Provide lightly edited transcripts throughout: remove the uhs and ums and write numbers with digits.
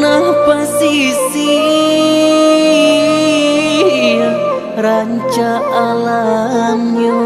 ranah pasisir ranca alamnya.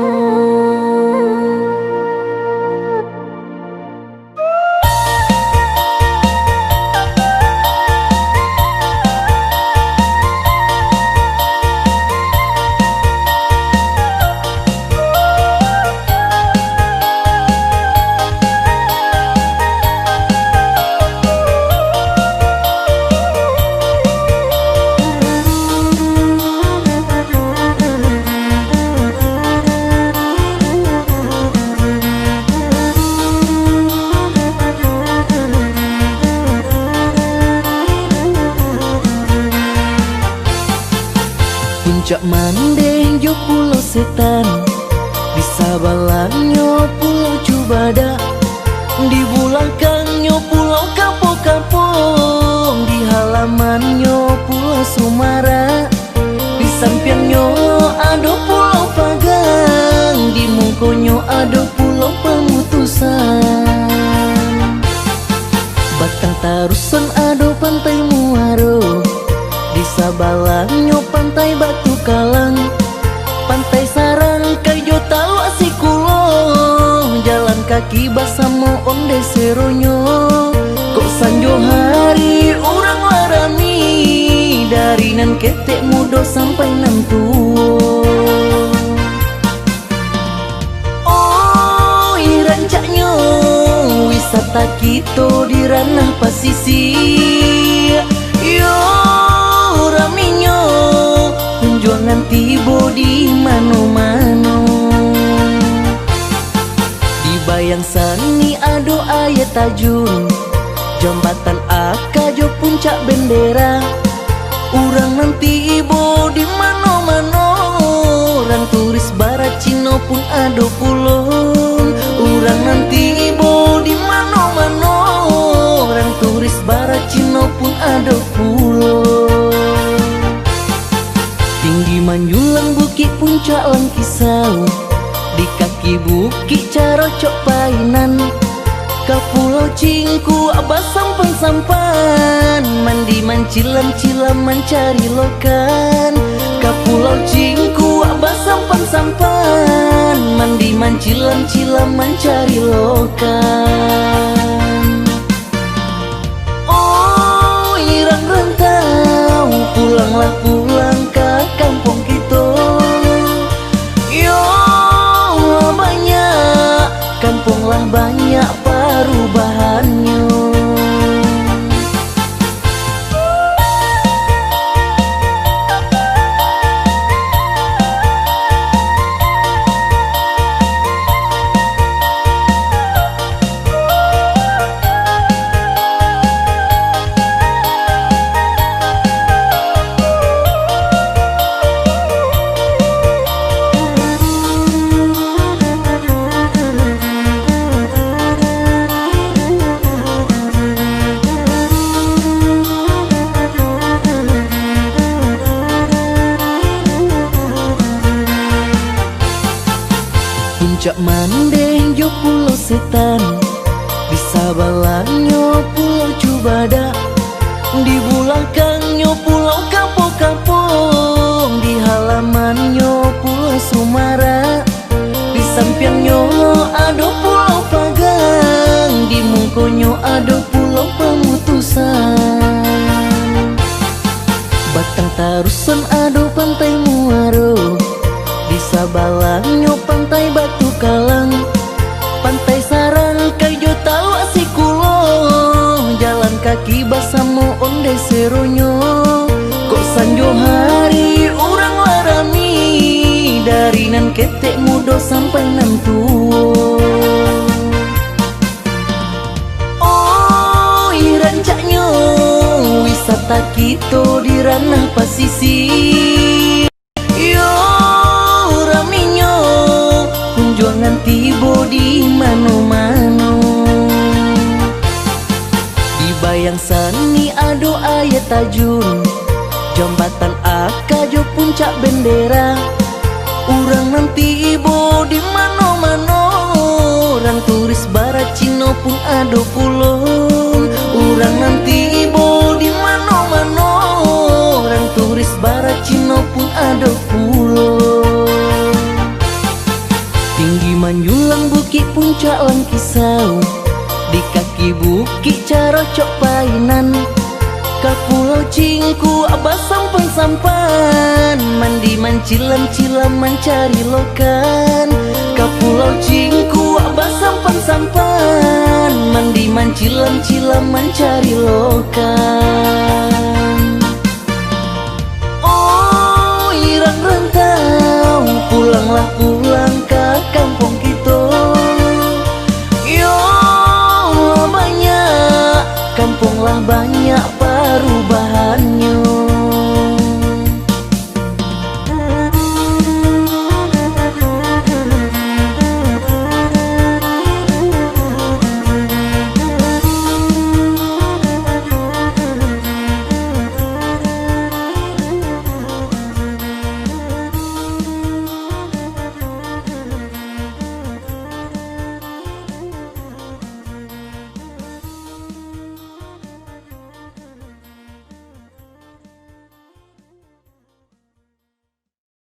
Puncak Mandeng jo pulau setan, di sabalangnya pulau Cubada, di bulakangnya pulau Kampung-Kampung, di halamannya pulau Sumara, di sampingnya ada pulau Pagang, di mungkonya ada pulau Pemutusan. Batang Tarusan ada pantai Muaro, di sabalangnya pantai Batu Kalang, pantai Sarangkai jo tau asikulo, jalan kaki basamo onde seronyo. Kok sanjo hari orang larami, dari nan ketek muda sampai nan tuo. Oh irancaknya wisata kita di ranah pasisir, yo raminya kunjungan tibo di mano-mano. Di Bayang Sani ado ayat tajun, jambatan Akajo puncak bendera. Urang nanti ibo di mano-mano, orang turis barat Cino pun ado pulon. Urang nanti ibo di mano-mano, orang turis barat Cino pun ado pulon. Tinggi Manjulang bukit puncak Langkisau, di kaki bukit Carocok Painan, ke Pulau Cingku abah sampan-sampan, mandi mancilam-cilam mencari lokan. Ke Pulau Cingku abah sampan-sampan, mandi mancilam-cilam mencari lokan. Oh irang rantau pulanglah pulang ke kampung kita, yo banyak kampunglah banyak perubahannya. Puncak Mandeng jo pulau setan, di sabalangnya pulau Cubada, di bulakangnya pulau Kampung-Kampung, di halamannya pulau Sumara, di sampingnya ada pulau Pagang, di mungkonya ada pulau Pemutusan. Batang Tarusan ada pantai Muaro, di sabalangnya pantai Batu Kalang, pantai Sarangkai jo tau asikulo, jalan kaki basamo onde seronyo. Kok sanjo hari orang larami, dari nan ketek muda sampai nan tuo. Oh irancaknya wisata kita di ranah pasisir, yo raminya kunjungan tibo di mano-mano. Di Bayang Sani ado ayat tajun, jambatan Akajo puncak bendera. Urang nanti ibo di mano-mano, orang turis barat Cino pun ado pulon. Urang nanti ibo di Bugis, Barat, Cino pun ada pulau. Tinggi Manjulang, Bukit Puncak, Langkisau, di kaki bukit Carocok Painan. Ke Pulau Cingku, Abah sampan-sampan, mandi mancilam-cilam mencari lokan. Ke Pulau Cingku, Abah sampan-sampan, mandi mancilam-cilam mencari lokan. Oh, irang rantau, pulanglah pulang ke kampung kita. Yo, banyak, kampunglah banyak perubahan.